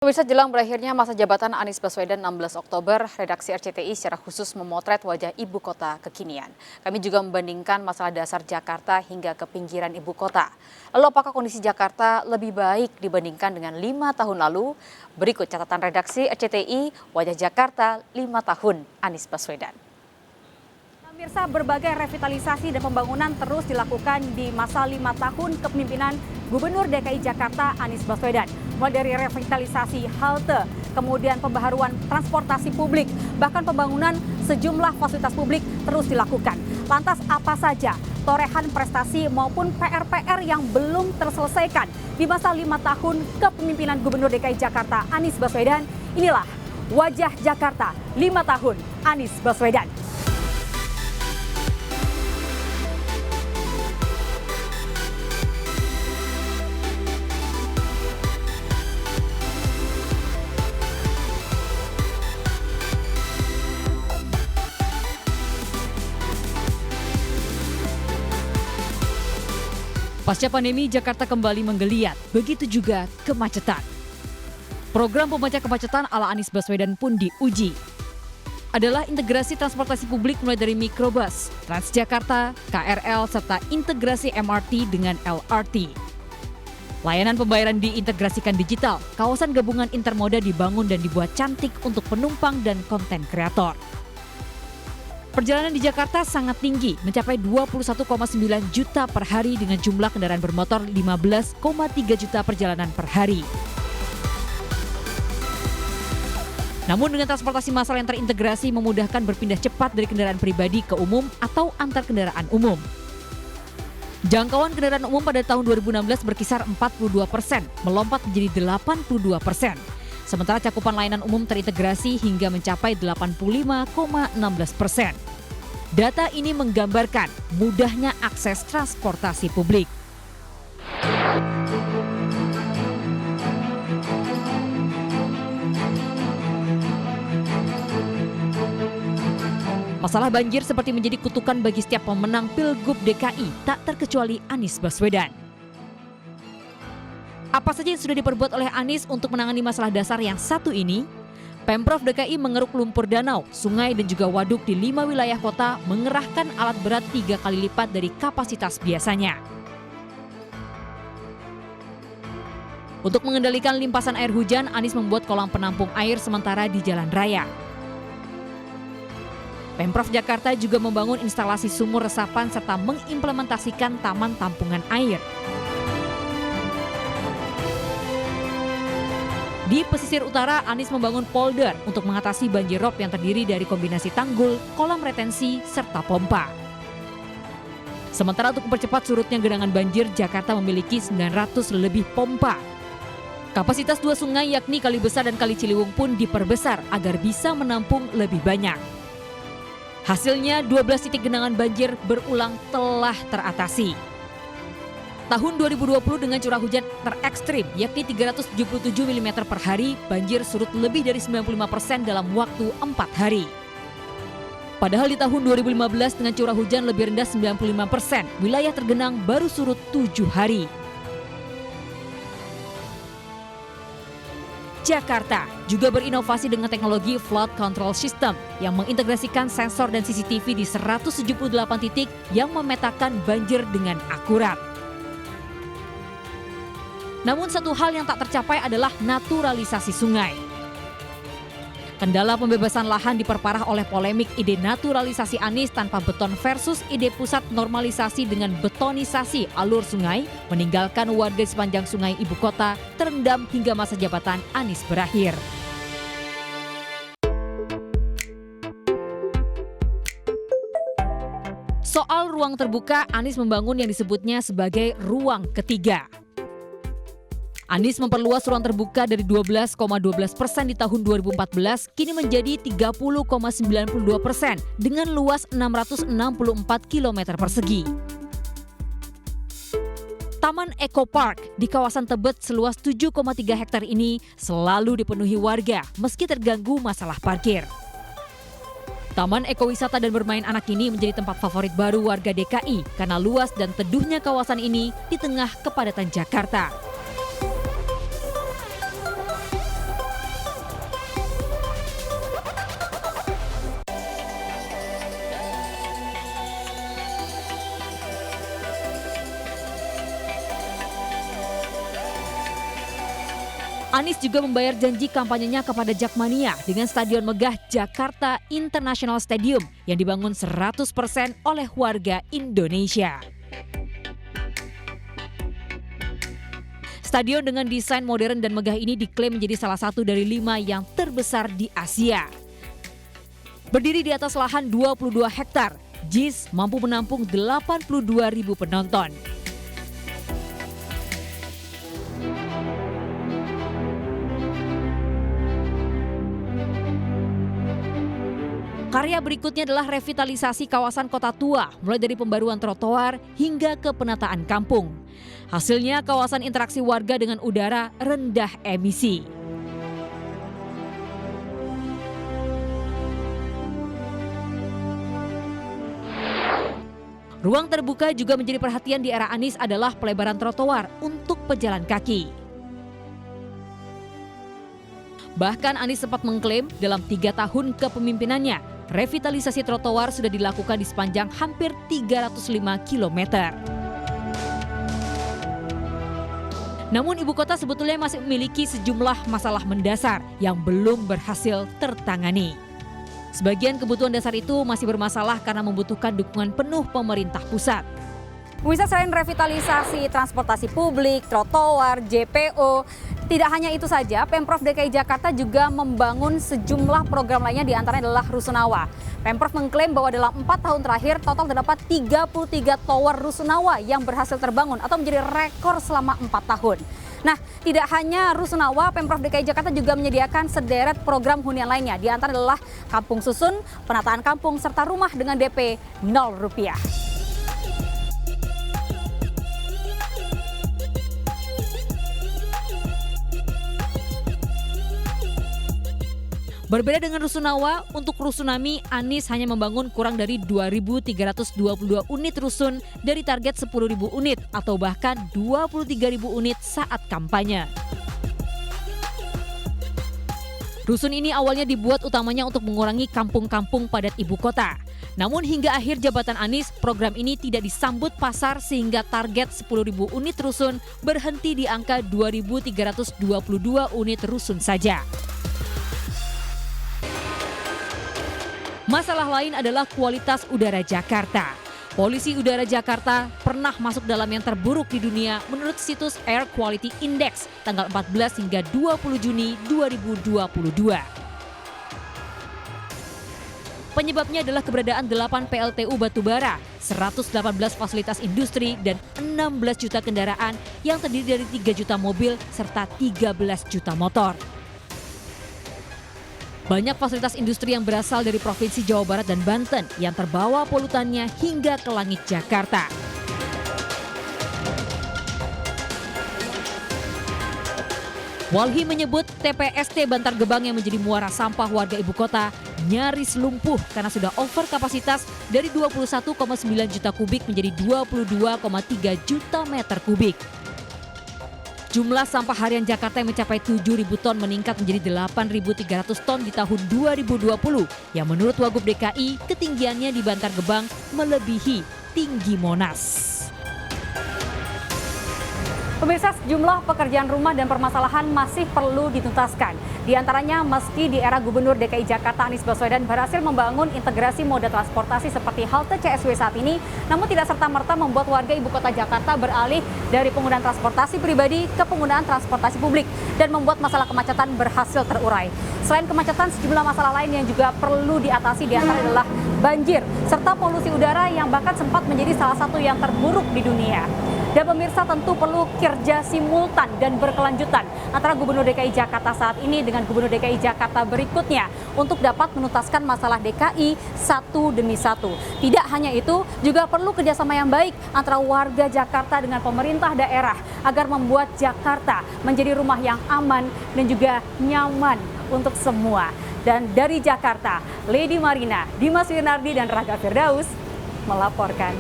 Pemirsa, jelang berakhirnya masa jabatan Anies Baswedan 16 Oktober, redaksi RCTI secara khusus memotret wajah ibu kota kekinian. Kami juga membandingkan masalah dasar Jakarta hingga ke pinggiran ibu kota. Lalu apakah kondisi Jakarta lebih baik dibandingkan dengan 5 tahun lalu? Berikut catatan redaksi RCTI, wajah Jakarta 5 tahun Anies Baswedan. Pemirsa, berbagai revitalisasi dan pembangunan terus dilakukan di masa 5 tahun kepemimpinan Gubernur DKI Jakarta Anies Baswedan. Mulai dari revitalisasi halte, kemudian pembaharuan transportasi publik, bahkan pembangunan sejumlah fasilitas publik terus dilakukan. Lantas apa saja torehan prestasi maupun PR-PR yang belum terselesaikan di masa 5 tahun kepemimpinan Gubernur DKI Jakarta Anies Baswedan? Inilah wajah Jakarta 5 tahun Anies Baswedan. Pasca pandemi, Jakarta kembali menggeliat, begitu juga kemacetan. Program pemecah kemacetan ala Anies Baswedan pun diuji. Adalah integrasi transportasi publik mulai dari mikrobus, Transjakarta, KRL, serta integrasi MRT dengan LRT. Layanan pembayaran diintegrasikan digital, kawasan gabungan intermoda dibangun dan dibuat cantik untuk penumpang dan konten kreator. Perjalanan di Jakarta sangat tinggi, mencapai 21,9 juta per hari dengan jumlah kendaraan bermotor 15,3 juta perjalanan per hari. Namun dengan transportasi massal yang terintegrasi memudahkan berpindah cepat dari kendaraan pribadi ke umum atau antar kendaraan umum. Jangkauan kendaraan umum pada tahun 2016 berkisar 42%, melompat menjadi 82%. Sementara cakupan layanan umum terintegrasi hingga mencapai 85,16%. Data ini menggambarkan mudahnya akses transportasi publik. Masalah banjir seperti menjadi kutukan bagi setiap pemenang Pilgub DKI, tak terkecuali Anies Baswedan. Apa saja yang sudah diperbuat oleh Anies untuk menangani masalah dasar yang satu ini? Pemprov DKI mengeruk lumpur danau, sungai dan juga waduk di 5 wilayah kota, mengerahkan alat berat 3 kali lipat dari kapasitas biasanya. Untuk mengendalikan limpasan air hujan, Anies membuat kolam penampung air sementara di jalan raya. Pemprov Jakarta juga membangun instalasi sumur resapan serta mengimplementasikan taman tampungan air. Di pesisir utara, Anies membangun polder untuk mengatasi banjir rob yang terdiri dari kombinasi tanggul, kolam retensi, serta pompa. Sementara untuk mempercepat surutnya genangan banjir, Jakarta memiliki 900 lebih pompa. Kapasitas 2 sungai yakni Kali Besar dan Kali Ciliwung pun diperbesar agar bisa menampung lebih banyak. Hasilnya 12 titik genangan banjir berulang telah teratasi. Tahun 2020 dengan curah hujan terekstrim yakni 377 mm per hari, banjir surut lebih dari 95% dalam waktu 4 hari. Padahal di tahun 2015 dengan curah hujan lebih rendah 95%, wilayah tergenang baru surut 7 hari. Jakarta juga berinovasi dengan teknologi flood control system yang mengintegrasikan sensor dan CCTV di 178 titik yang memetakan banjir dengan akurat. Namun satu hal yang tak tercapai adalah naturalisasi sungai. Kendala pembebasan lahan diperparah oleh polemik ide naturalisasi Anies tanpa beton versus ide pusat normalisasi dengan betonisasi alur sungai, meninggalkan warga di sepanjang sungai ibu kota terendam hingga masa jabatan Anies berakhir. Soal ruang terbuka, Anies membangun yang disebutnya sebagai ruang ketiga. Anies memperluas ruang terbuka dari 12,12% di tahun 2014 kini menjadi 30,92% dengan luas 664 km persegi. Taman Eco Park di kawasan Tebet seluas 7,3 hektar ini selalu dipenuhi warga meski terganggu masalah parkir. Taman ekowisata dan bermain anak ini menjadi tempat favorit baru warga DKI karena luas dan teduhnya kawasan ini di tengah kepadatan Jakarta. Anies juga membayar janji kampanyenya kepada Jakmania dengan Stadion Megah Jakarta International Stadium yang dibangun 100% oleh warga Indonesia. Stadion dengan desain modern dan megah ini diklaim menjadi salah satu dari 5 yang terbesar di Asia. Berdiri di atas lahan 22 hektar, JIS mampu menampung 82.000 penonton. Karya berikutnya adalah revitalisasi kawasan kota tua, mulai dari pembaruan trotoar hingga ke penataan kampung. Hasilnya kawasan interaksi warga dengan udara rendah emisi. Ruang terbuka juga menjadi perhatian di era Anies adalah pelebaran trotoar untuk pejalan kaki. Bahkan Anies sempat mengklaim dalam 3 tahun kepemimpinannya, revitalisasi trotoar sudah dilakukan di sepanjang hampir 305 km. Namun ibu kota sebetulnya masih memiliki sejumlah masalah mendasar yang belum berhasil tertangani. Sebagian kebutuhan dasar itu masih bermasalah karena membutuhkan dukungan penuh pemerintah pusat. Pemirsa, selain revitalisasi transportasi publik, trotoar, JPO, tidak hanya itu saja, Pemprov DKI Jakarta juga membangun sejumlah program lainnya, di antaranya adalah Rusunawa. Pemprov mengklaim bahwa dalam 4 tahun terakhir total terdapat 33 tower Rusunawa yang berhasil terbangun atau menjadi rekor selama 4 tahun. Nah, tidak hanya Rusunawa, Pemprov DKI Jakarta juga menyediakan sederet program hunian lainnya. Di antara adalah Kampung Susun, penataan kampung, serta rumah dengan DP 0 rupiah. Berbeda dengan Rusunawa, untuk Rusunami, Anies hanya membangun kurang dari 2.322 unit rusun dari target 10.000 unit atau bahkan 23.000 unit saat kampanye. Rusun ini awalnya dibuat utamanya untuk mengurangi kampung-kampung padat ibu kota. Namun hingga akhir jabatan Anies, program ini tidak disambut pasar sehingga target 10.000 unit rusun berhenti di angka 2.322 unit rusun saja. Masalah lain adalah kualitas udara Jakarta. Polusi udara Jakarta pernah masuk dalam yang terburuk di dunia menurut situs Air Quality Index tanggal 14 hingga 20 Juni 2022. Penyebabnya adalah keberadaan 8 PLTU batubara, 118 fasilitas industri, dan 16 juta kendaraan yang terdiri dari 3 juta mobil serta 13 juta motor. Banyak fasilitas industri yang berasal dari Provinsi Jawa Barat dan Banten yang terbawa polutannya hingga ke langit Jakarta. Walhi menyebut TPST Bantar Gebang yang menjadi muara sampah warga ibu kota nyaris lumpuh karena sudah over kapasitas dari 21,9 juta kubik menjadi 22,3 juta meter kubik. Jumlah sampah harian Jakarta yang mencapai 7.000 ton meningkat menjadi 8.300 ton di tahun 2020 yang menurut Wagub DKI ketinggiannya di Bantar Gebang melebihi tinggi Monas. Pemirsa, sejumlah pekerjaan rumah dan permasalahan masih perlu dituntaskan. Di antaranya meski di era Gubernur DKI Jakarta Anies Baswedan berhasil membangun integrasi moda transportasi seperti halte CSW saat ini, namun tidak serta-merta membuat warga ibu kota Jakarta beralih dari penggunaan transportasi pribadi ke penggunaan transportasi publik dan membuat masalah kemacetan berhasil terurai. Selain kemacetan, sejumlah masalah lain yang juga perlu diatasi di antaranya adalah banjir serta polusi udara yang bahkan sempat menjadi salah satu yang terburuk di dunia. Dan pemirsa, tentu perlu kerja simultan dan berkelanjutan antara Gubernur DKI Jakarta saat ini dengan Gubernur DKI Jakarta berikutnya untuk dapat menuntaskan masalah DKI satu demi satu. Tidak hanya itu, juga perlu kerjasama yang baik antara warga Jakarta dengan pemerintah daerah agar membuat Jakarta menjadi rumah yang aman dan juga nyaman untuk semua. Dan dari Jakarta, Lady Marina, Dimas Wirnardi, dan Raga Firdaus melaporkan.